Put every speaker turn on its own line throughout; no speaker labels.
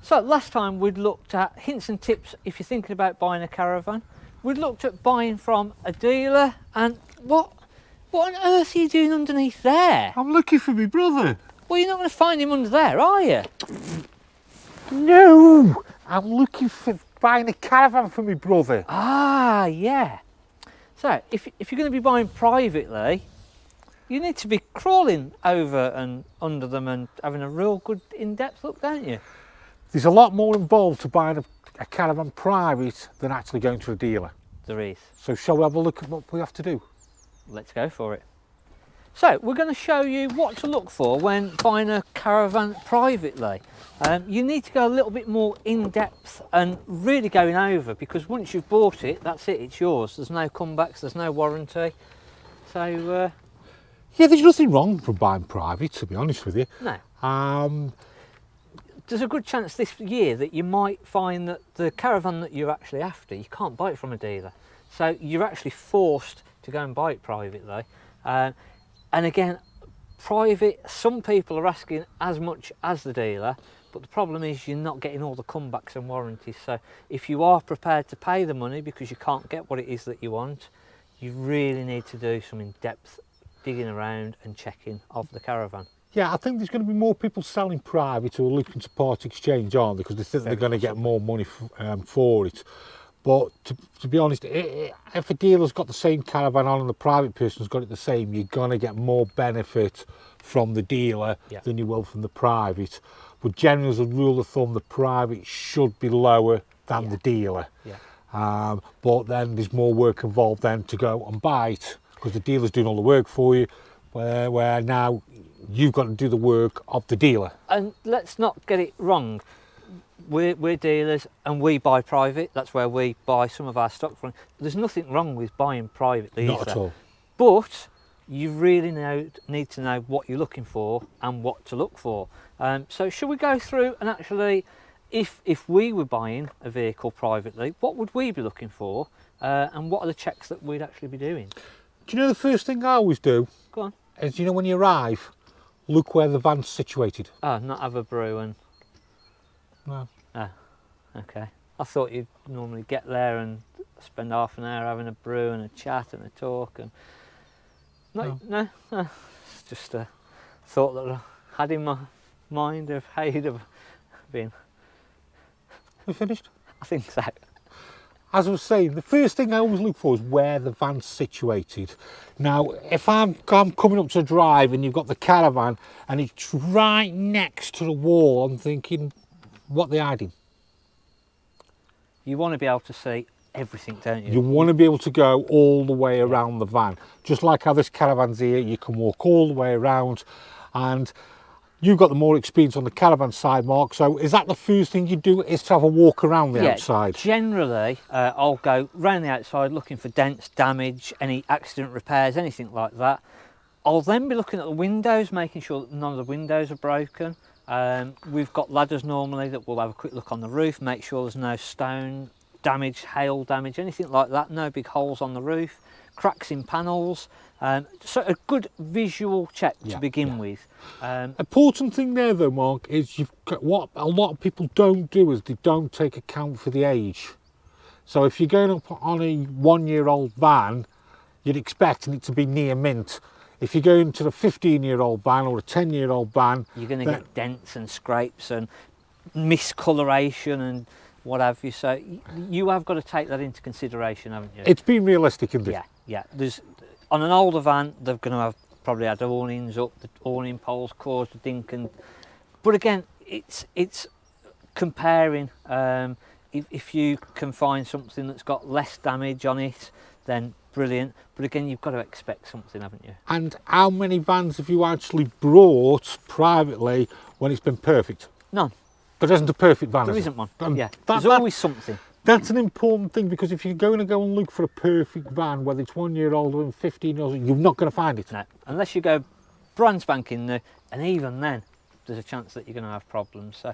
So last time we'd looked at hints and tips if you're thinking about buying a caravan. We'd looked at buying from a dealer, and what on earth are you doing underneath there?
I'm looking for my brother.
Well, you're not going to find him under there, are you?
No, I'm looking for buying a caravan for my brother.
Ah, yeah. So if you're going to be buying privately, you need to be crawling over and under them and having a real good in-depth look, don't you?
There's a lot more involved to buying a caravan private than actually going to a dealer.
There is.
So shall we have a look at what we have to do?
Let's go for it. So we're going to show you what to look for when buying a caravan privately. You need to go a little bit more in depth and really going over, because once you've bought it, that's it, it's yours. There's no comebacks, there's no warranty. So
Yeah, there's nothing wrong from buying private, to be honest with you.
no. There's a good chance this year that you might find that the caravan that you're actually after, you can't buy it from a dealer. So you're actually forced to go and buy it privately. And again, private, some people are asking as much as the dealer, but the problem is you're not getting all the comebacks and warranties. So if you are prepared to pay the money because you can't get what it is that you want, you really need to do some in-depth digging around and checking of the caravan.
Yeah, I think there's going to be more people selling private who are looking to part exchange, aren't they? Because they think they're going to get more money for it. But to be honest, if a dealer's got the same caravan on and the private person's got it the same, you're going to get more benefit from the dealer than you will from the private. But generally, as a rule of thumb, the private should be lower than the dealer. But then there's more work involved then to go and buy it, because the dealer's doing all the work for you, where now you've got to do the work of the dealer.
And let's not get it wrong. We're dealers and we buy private. That's where we buy some of our stock from. There's nothing wrong with buying privately.
Not at all.
But you really need to know what you're looking for and what to look for. So shall we go through and actually, if we were buying a vehicle privately, what would we be looking for, and what are the checks that we'd actually be doing?
Do you know the first thing I always do?
Go on.
Is, you know, when you arrive, look where the van's situated.
Oh, not have a brew and...
No.
Oh, okay. I thought you'd normally get there and spend half an hour having a brew and a chat and a talk and... No? It's just a thought that I had in my mind of how you'd have been.
We finished?
I think so.
As I was saying, the first thing I always look for is where the van's situated. Now, if I'm coming up to the drive and you've got the caravan and it's right next to the wall, I'm thinking, what are they hiding?
You want to be able to see everything, don't you?
You want to be able to go all the way around the van. Just like how this caravan's here, you can walk all the way around, and you've got the more experience on the caravan side, Mark, so is that the first thing you do, is to have a walk around the outside?
Generally, I'll go round the outside looking for dents, damage, any accident repairs, anything like that. I'll then be looking at the windows, making sure that none of the windows are broken. We've got ladders normally that will have a quick look on the roof, make sure there's no stone damage, hail damage, anything like that, no big holes on the roof, cracks in panels. So a good visual check to begin with.
Important thing there though, Mark, is you've got, what a lot of people don't do is they don't take account for the age. So if you're going up on a 1-year-old van, you're expecting it to be near mint. If you're going to the 15-year-old van or a 10-year-old van,
you're going to get dents and scrapes and miscoloration and what have you. So you have got to take that into consideration, haven't you?
It's been realistic, isn't it?
Yeah. On an older van, they're going to have probably had awnings up, the awning poles caused a dink, but again, it's comparing. If you can find something that's got less damage on it, then brilliant. But again, you've got to expect something, haven't you?
And how many vans have you actually brought privately when it's been perfect?
None.
There isn't a perfect van.
There isn't one.
Yeah.
There's always something.
That's an important thing, because if you're going to go and look for a perfect van, whether it's 1 year old or 15 years old, you're not going to find it.
No, unless you go brand spanking new, and even then, there's a chance that you're going to have problems. So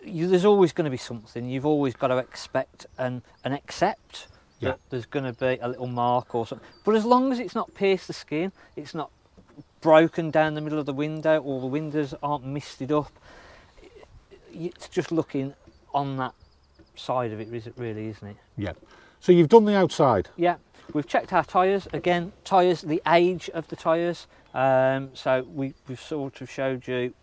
there's always going to be something. You've always got to expect and accept that there's going to be a little mark or something. But as long as it's not pierced the skin, it's not broken down the middle of the window, or the windows aren't misted up, it's just looking on that side of it, really, isn't it?
Yeah. So you've done the outside.
Yeah, we've checked our tyres. Again, tyres, the age of the tyres. So we've sort of showed you.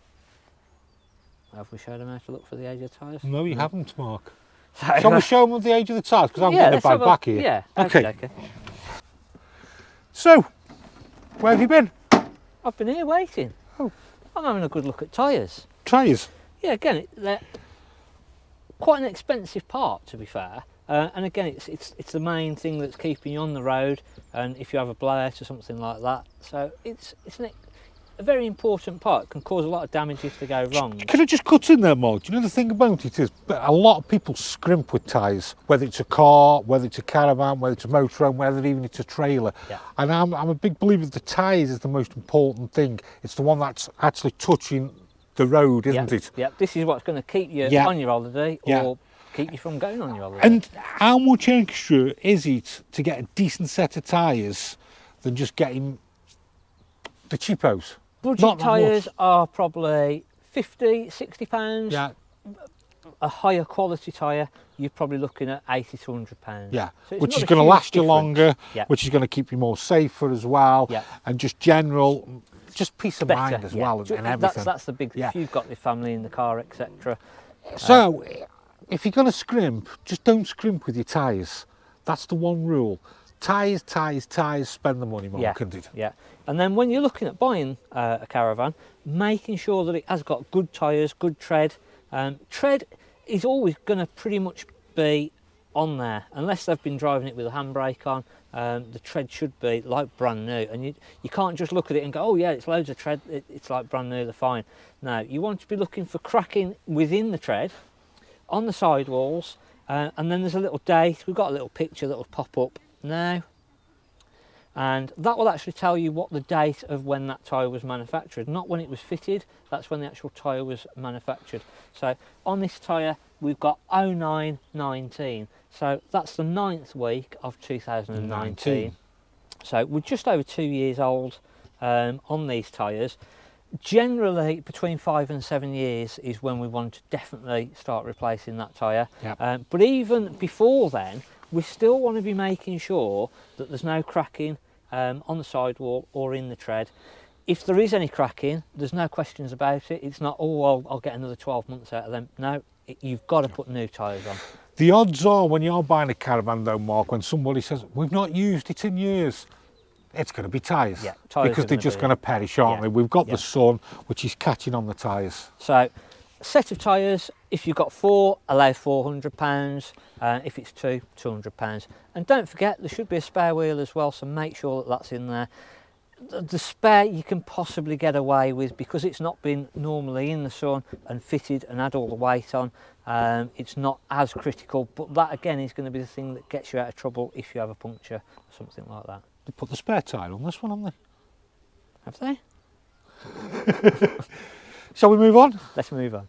Have we showed them how to look for the age of tyres?
No, you haven't, Mark.
So,
Shall we show them the age of the tyres? Because I'm
yeah,
getting a bad back here.
Yeah.
Okay. So, where have you been?
I've been here waiting.
Oh.
I'm having a good look at tyres.
Tyres.
Yeah, again, they're quite an expensive part, to be fair. And again, it's the main thing that's keeping you on the road. And if you have a blowout or something like that, so it's a very important part. It can cause a lot of damage if they go wrong.
Can I just cut in there, Mark? Do you know the thing about it is, a lot of people scrimp with tyres, whether it's a car, whether it's a caravan, whether it's a motorhome, whether even it's a trailer.
Yeah.
And I'm a big believer that the tyres is the most important thing. It's the one that's actually touching the road, isn't it?
Yeah, this is what's going to keep you on your holiday or keep you from going on your holiday.
And how much extra is it to get a decent set of tyres than just getting the cheapos?
Budget tyres are probably £50–60.
Yeah.
A higher quality tyre, you're probably looking at £80 to £100.
Yeah,
so
which is going to last you longer, which is going to keep you more safer as well, and just peace of mind as well, and everything.
That's the big thing. If you've got your family in the car, etc.
So, if you're going to scrimp, just don't scrimp with your tyres. That's the one rule. Tyres, spend the money, Mark, isn't it?
Yeah. And then when you're looking at buying a caravan, making sure that it has got good tyres, good tread. Tread is always going to pretty much be on there, unless they've been driving it with a handbrake on. The tread should be like brand new, and you can't just look at it and go, oh yeah, it's loads of tread, it's like brand new, they're fine. No, you want to be looking for cracking within the tread, on the sidewalls, and then there's a little date. We've got a little picture that will pop up now, and that will actually tell you what the date of when that tyre was manufactured, not when it was fitted. That's when the actual tyre was manufactured. So on this tyre we've got 09/19, so that's the 9th week of 2019. So we're just over 2 years old on these tyres. Generally between 5 and 7 years is when we want to definitely start replacing that tyre. But even before then, we still want to be making sure that there's no cracking on the sidewall or in the tread. If there is any cracking, there's no questions about it. It's not, oh, I'll get another 12 months out of them. No, you've got to put new tyres on.
The odds are when you're buying a caravan though, Mark, when somebody says, we've not used it in years, it's going to be tyres.
Yeah, tyres
because they're just going to perish, aren't they? We've got the sun, which is catching on the tyres.
So, a set of tyres, if you've got 4, allow £400. If it's 2, £200. And don't forget, there should be a spare wheel as well, so make sure that that's in there. The spare you can possibly get away with because it's not been normally in the sun and fitted and had all the weight on. It's not as critical, but that again is going to be the thing that gets you out of trouble if you have a puncture or something like that.
They put the spare tyre on this one, haven't they?
Have they?
Shall we move on?
Let's move on.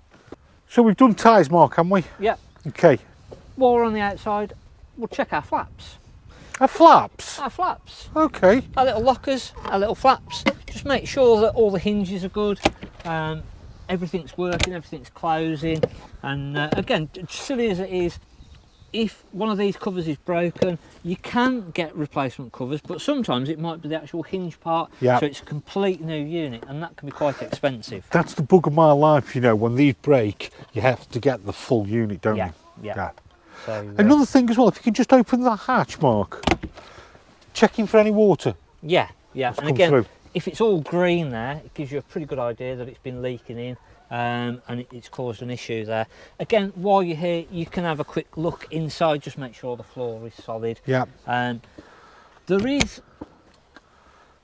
So we've done tyres, Mark, haven't we?
Yeah.
Okay.
While we're on the outside, we'll check our flaps.
Our flaps?
Our flaps.
Okay.
Our little lockers, our little flaps. Just make sure that all the hinges are good, everything's working, everything's closing. And again, silly as it is, if one of these covers is broken, you can get replacement covers, but sometimes it might be the actual hinge part, so it's a complete new unit, and that can be quite expensive.
That's the bug of my life, you know, when these break, you have to get the full unit, don't you?
Yeah. So,
another thing as well, if you can just open the hatch, Mark, checking for any water.
Yeah, and again, if it's all green there, it gives you a pretty good idea that it's been leaking in. And it's caused an issue there. Again, while you're here, you can have a quick look inside, just make sure the floor is solid.
Yeah.
There is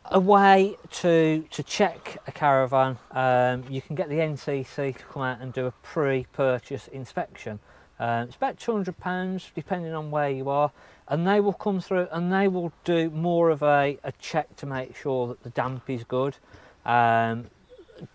a way to check a caravan. You can get the NCC to come out and do a pre-purchase inspection. It's about £200 depending on where you are, and they will come through and they will do more of a check to make sure that the damp is good.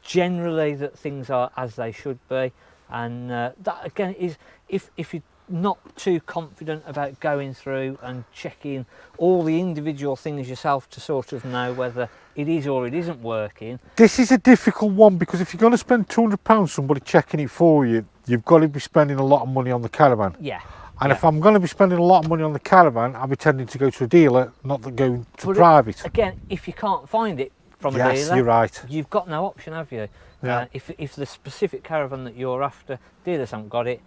Generally that things are as they should be, and that again is if you're not too confident about going through and checking all the individual things yourself to sort of know whether it is or it isn't working.
This is a difficult one because if you're going to spend £200 somebody checking it for you, you've got to be spending a lot of money on the caravan.
Yeah.
And if I'm going to be spending a lot of money on the caravan, I'll be tending to go to a dealer, not to go to private.
Again, if you can't find it from a dealer,
yes, you're right.
You've got no option, have you?
Yeah.
If the specific caravan that you're after, dealers haven't got it.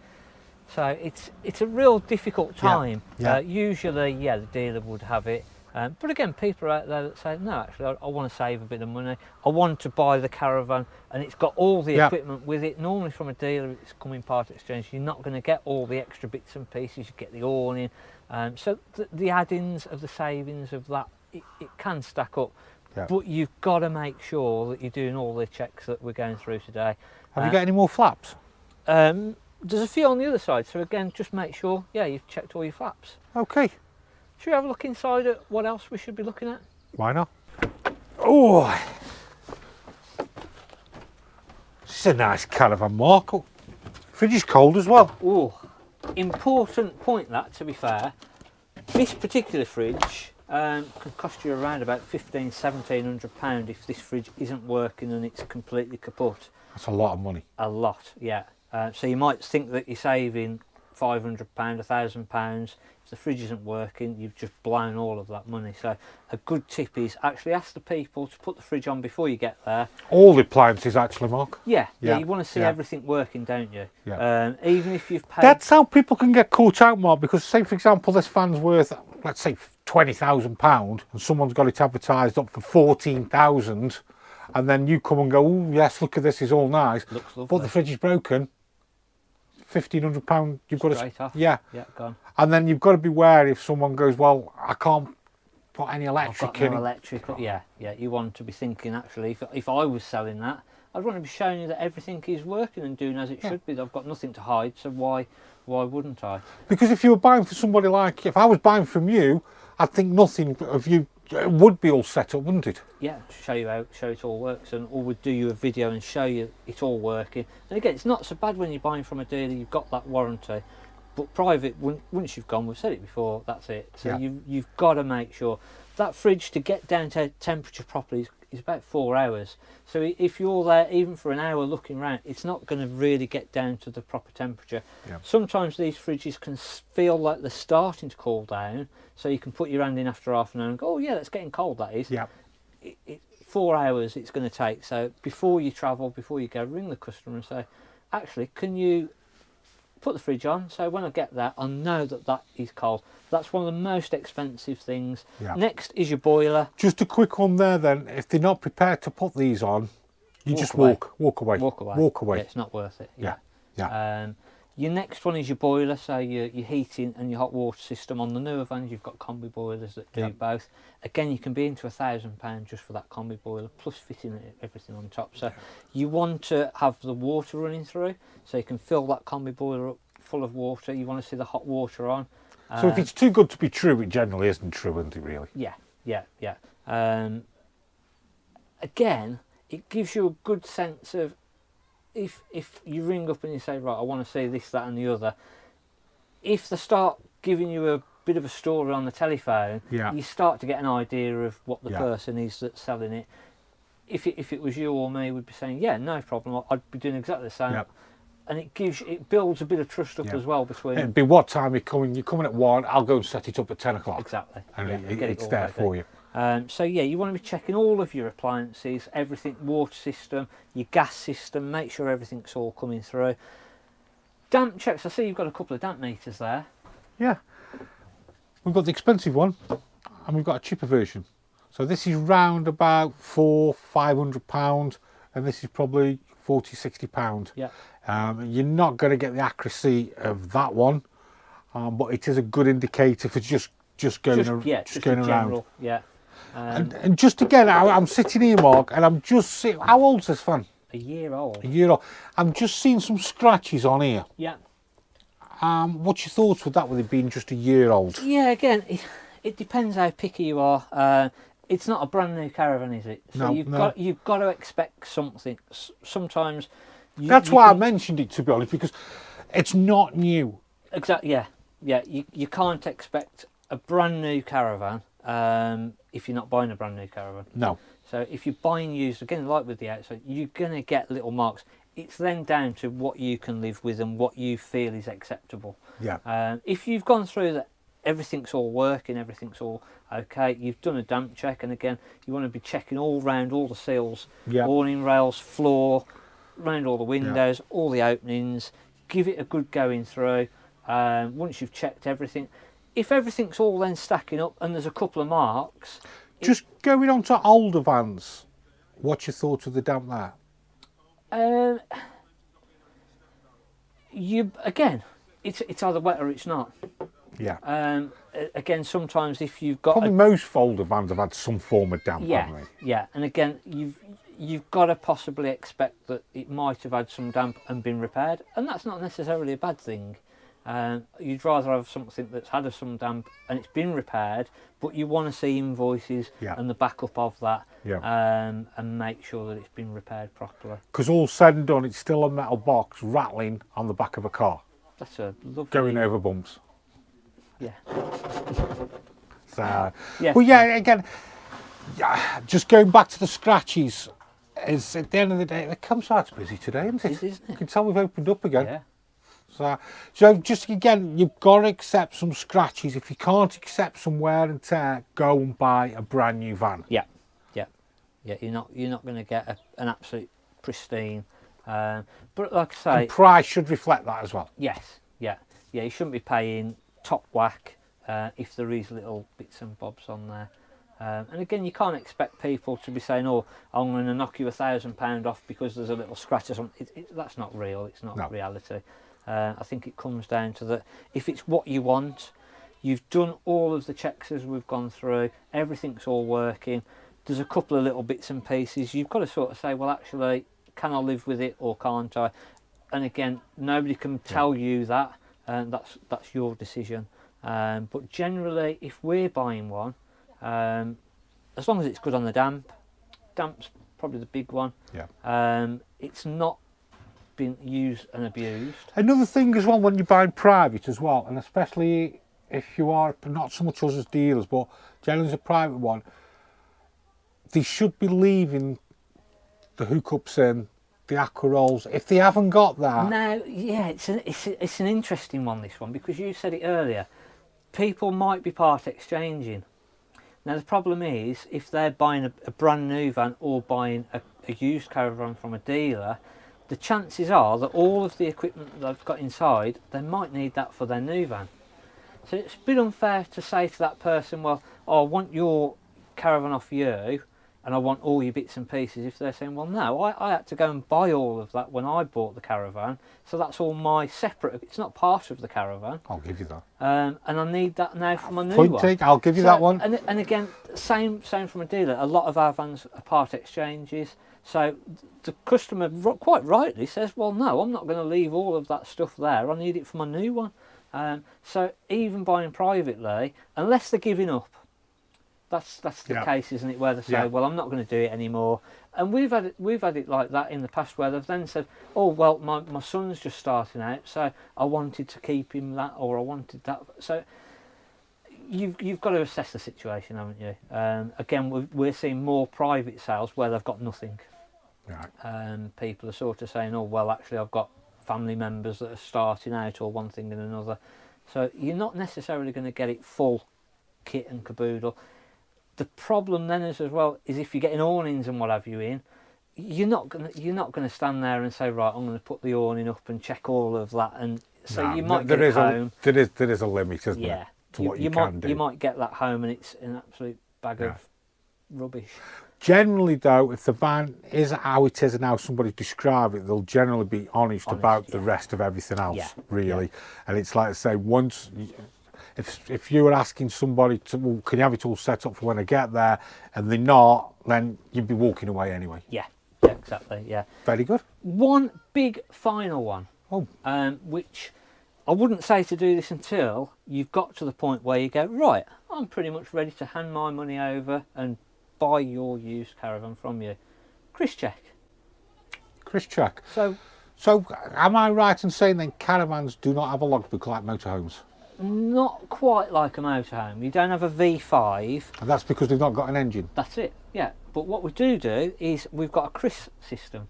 So it's a real difficult time.
Yeah.
Usually, the dealer would have it. But again, people are out there that say, no, actually, I want to save a bit of money. I want to buy the caravan and it's got all the equipment with it. Normally from a dealer, it's coming part exchange. You're not going to get all the extra bits and pieces. You get the awning. So the add-ins of the savings of that, it can stack up. Yeah. But you've got to make sure that you're doing all the checks that we're going through today.
Have you got any more flaps?
There's a few on the other side. So again, just make sure, you've checked all your flaps.
Okay.
Should we have a look inside at what else we should be looking at?
Why not? Oh, this is a nice caravan, Mark. Fridge is cold as well.
Oh, important point that, to be fair. This particular fridge can cost you around about £1,500–1,700 if this fridge isn't working and it's completely kaput.
That's a lot of money.
A lot, yeah. So you might think that you're saving £500, £1,000. If the fridge isn't working, you've just blown all of that money. So a good tip is actually ask the people to put the fridge on before you get there.
All the appliances actually, Mark?
Yeah, you want to see everything working, don't you?
Yeah.
Even if you've paid...
That's how people can get caught out, Mark, because say, for example, this fan's worth, let's say, £20,000 and someone's got it advertised up for £14,000 and then you come and go, oh, yes, look at this, it's all nice.
Looks lovely.
But the fridge is broken. £1,500 you've got to
straight off.
Yeah,
gone.
And then you've got to be wary if someone goes, well, I can't put any electric
I've got
in.
no electric. Yeah. You want to be thinking actually, if I was selling that, I'd want to be showing you that everything is working and doing as it should be. I've got nothing to hide, so why wouldn't I? Because
if you were buying for somebody like, if I was buying from you, I'd think nothing of you. It would be all set up, wouldn't it?
Yeah, show you how it all works, and or we'd do you a video and show you it all working. And again, it's not so bad when you're buying from a dealer. You've got that warranty, but private, once you've gone, we've said it before, that's it. So you've got to make sure that fridge to get down to temperature properly is about 4 hours. So if you're there even for an hour looking around, it's not going to really get down to the proper temperature. Sometimes these fridges can feel like they're starting to cool down, so you can put your hand in after half an hour and go, oh yeah, that's getting cold, that is. 4 hours it's going to take. So before you travel, before you go, ring the customer and say, actually, can you put the fridge on, so when I get there I know that is cold. That's one of the most expensive things. Next is your boiler.
Just a quick one there then, if they're not prepared to put these on, you just walk away.
Yeah, it's not worth it. Your next one is your boiler, so your heating and your hot water system. On the newer vans you've got combi boilers that do both. Again, you can be into £1,000 just for that combi boiler, plus fitting everything on top. So you want to have the water running through, so you can fill that combi boiler up full of water. You want to see the hot water on.
So if it's too good to be true, it generally isn't true, isn't it, really?
Yeah. Again, it gives you a good sense of, if you ring up and you say, right, I want to see this, that and the other, if they start giving you a bit of a story on the telephone, you start to get an idea of what the person is that's selling it. If it was you or me, we'd be saying, yeah, no problem, I'd be doing exactly the same. And it builds a bit of trust up as well between...
It'd be what time you're coming. You're coming at 1, I'll go and set it up at 10 o'clock.
Exactly.
And it's there for you.
So you want to be checking all of your appliances, everything, water system, your gas system, make sure everything's all coming through. Damp checks, I see you've got a couple of damp meters there. Yeah.
We've got the expensive one and we've got a cheaper version. So this is round about £400–500 and this is probably £40–60.
Yeah.
You're not going to get the accuracy of that one, but it is a good indicator for just going around.
Yeah.
And just again, I'm sitting here, Mark, and I'm just seeing, how old's this fan?
A year old.
A year old. I'm just seeing some scratches on here.
Yeah.
What's your thoughts with that, with it being just a year old?
Yeah, again, it depends how picky you are. It's not a brand new caravan, is it? So you've got to expect something. Sometimes.
That's why I mentioned it, to be honest, because it's not new.
Exactly. Yeah. You can't expect a brand new caravan if you're not buying a brand new caravan.
No.
So if you're buying used, again, like with the outside, you're going to get little marks. It's then down to what you can live with and what you feel is acceptable.
Yeah.
If you've gone through that, everything's all working, everything's all okay, you've done a damp check, and again, you want to be checking all round all the seals,
Yeah.
awning rails, floor, round all the windows, all the openings. Give it a good going through. Once you've checked everything, if everything's all then stacking up and there's a couple of marks.
Just going on to older vans, what's your thoughts of the damp there?
It's either wet or it's not.
Yeah.
Again, sometimes if you've got
Probably most older vans have had some form of damp, haven't they?
yeah, and again, you've got to possibly expect that it might have had some damp and been repaired, and that's not necessarily a bad thing. You'd rather have something that's had some damp and it's been repaired, but you want to see invoices and the backup of that, and make sure that it's been repaired properly.
Because all said and done, it's still a metal box rattling on the back of a car.
That's a lovely...
Going over bumps.
Yeah.
So,
yeah.
Well, yeah, again, just going back to the scratches, is at the end of the day, the campsite's busy today, isn't it?
Isn't it?
You can tell we've opened up again.
Yeah.
So just again, you've got to accept some scratches. If you can't accept some wear and tear, go and buy a brand new van.
Yeah. You're not going to get an absolute pristine. But like I say,
and price should reflect that as well.
Yes. Yeah. You shouldn't be paying top whack if there is little bits and bobs on there. And again, you can't expect people to be saying, "Oh, I'm going to knock you £1,000 off because there's a little scratch or something." That's not real. It's not reality. I think it comes down to that. If it's what you want, you've done all of the checks as we've gone through. Everything's all working. There's a couple of little bits and pieces. You've got to sort of say, "Well, actually, can I live with it or can't I?" And again, nobody can tell you that, and that's your decision. But generally, if we're buying one, as long as it's good on the damp's probably the big one.
Yeah.
It's not been used and abused.
Another thing as well, when you're buying private as well, and especially if you are, not so much us as dealers, but generally as a private one, they should be leaving the hookups in, the aqua rolls. If they haven't got that...
No, yeah, it's an interesting one, this one, because you said it earlier. People might be part exchanging. Now the problem is, if they're buying a brand new van or buying a used caravan from a dealer, the chances are that all of the equipment that they've got inside, they might need that for their new van. So it's a bit unfair to say to that person, well, I want your caravan off you and I want all your bits and pieces, if they're saying, well, no, I had to go and buy all of that when I bought the caravan, so that's all my separate, it's not part of the caravan.
I'll give you that.
And I need that now for my new
Point
one.
take, I'll give you that one.
And again, same from a dealer. A lot of our vans are part exchanges, so the customer quite rightly says, well, no, I'm not going to leave all of that stuff there. I need it for my new one. So even buying privately, unless they're giving up, that's the case, isn't it? Where they say, well, I'm not going to do it anymore. And we've had it like that in the past, where they've then said, oh, well, my son's just starting out, so I wanted to keep him that, or I wanted that. So you've got to assess the situation, haven't you? Again, we're seeing more private sales where they've got nothing.
Right.
People are sort of saying, oh, well, actually, I've got family members that are starting out, or one thing and another. So you're not necessarily going to get it full kit and caboodle. The problem then is as well is if you're getting awnings and what have you in, you're not gonna stand there and say, right, I'm going to put the awning up and check all of that, and so you might get it home.
There is a limit, isn't there, to what you can do.
You might get that home and it's an absolute bag of rubbish.
Generally, though, if the van is how it is and how somebody described it, they'll generally be honest about the rest of everything else, really. And it's like I say, once. If you were asking somebody to, well, can you have it all set up for when I get there, and they're not, then you'd be walking away anyway.
Yeah, exactly, yeah.
Very good.
One big final one, which I wouldn't say to do this until you've got to the point where you go, right, I'm pretty much ready to hand my money over and buy your used caravan from you. Chris check.
Chris check.
So
So, am I right in saying then caravans do not have a logbook like motorhomes?
Not quite like a motorhome. You don't have a V5.
And that's because they've not got an engine?
That's it, yeah. But what we do is we've got a CRIS system.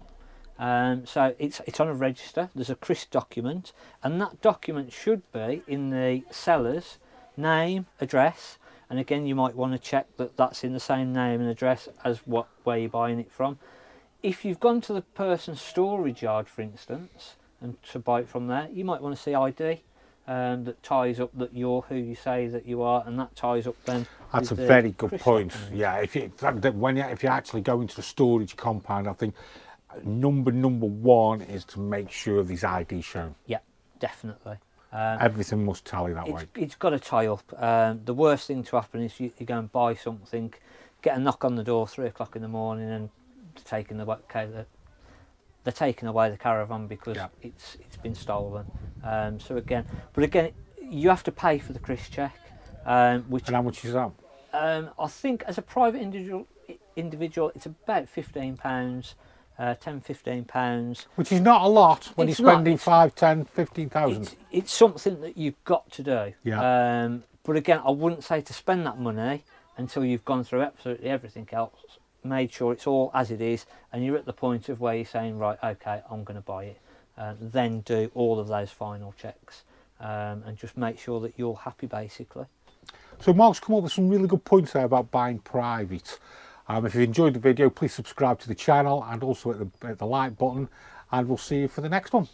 So it's on a register. There's a CRIS document, and that document should be in the seller's name, address, and again you might want to check that that's in the same name and address as where you're buying it from. If you've gone to the person's storage yard, for instance, and to buy it from there, you might want to see ID that ties up that you're who you say that you are, and that ties up then.
That's a
with the
very good
CRIS
point.
document.
Yeah, if you actually go into the storage compound, I think number one is to make sure there's ID shown.
Yeah, definitely.
Everything must tally that way.
It's got to tie up. The worst thing to happen is you go and buy something, get a knock on the door 3 o'clock in the morning, and they're taking away the caravan because it's been stolen. So again, you have to pay for the CRIS check. Which,
and how much is that?
I think as a private individual, it's about £15, £10–15.
Which is not a lot when you're spending 5, 10, 15,000.
It's something that you've got to do.
Yeah.
But again, I wouldn't say to spend that money until you've gone through absolutely everything else, made sure it's all as it is, and you're at the point of where you're saying, right, okay, I'm going to buy it. Then do all of those final checks and just make sure that you're happy, basically.
So Mark's come up with some really good points there about buying private. If you enjoyed the video, please subscribe to the channel and also hit the like button, and we'll see you for the next one.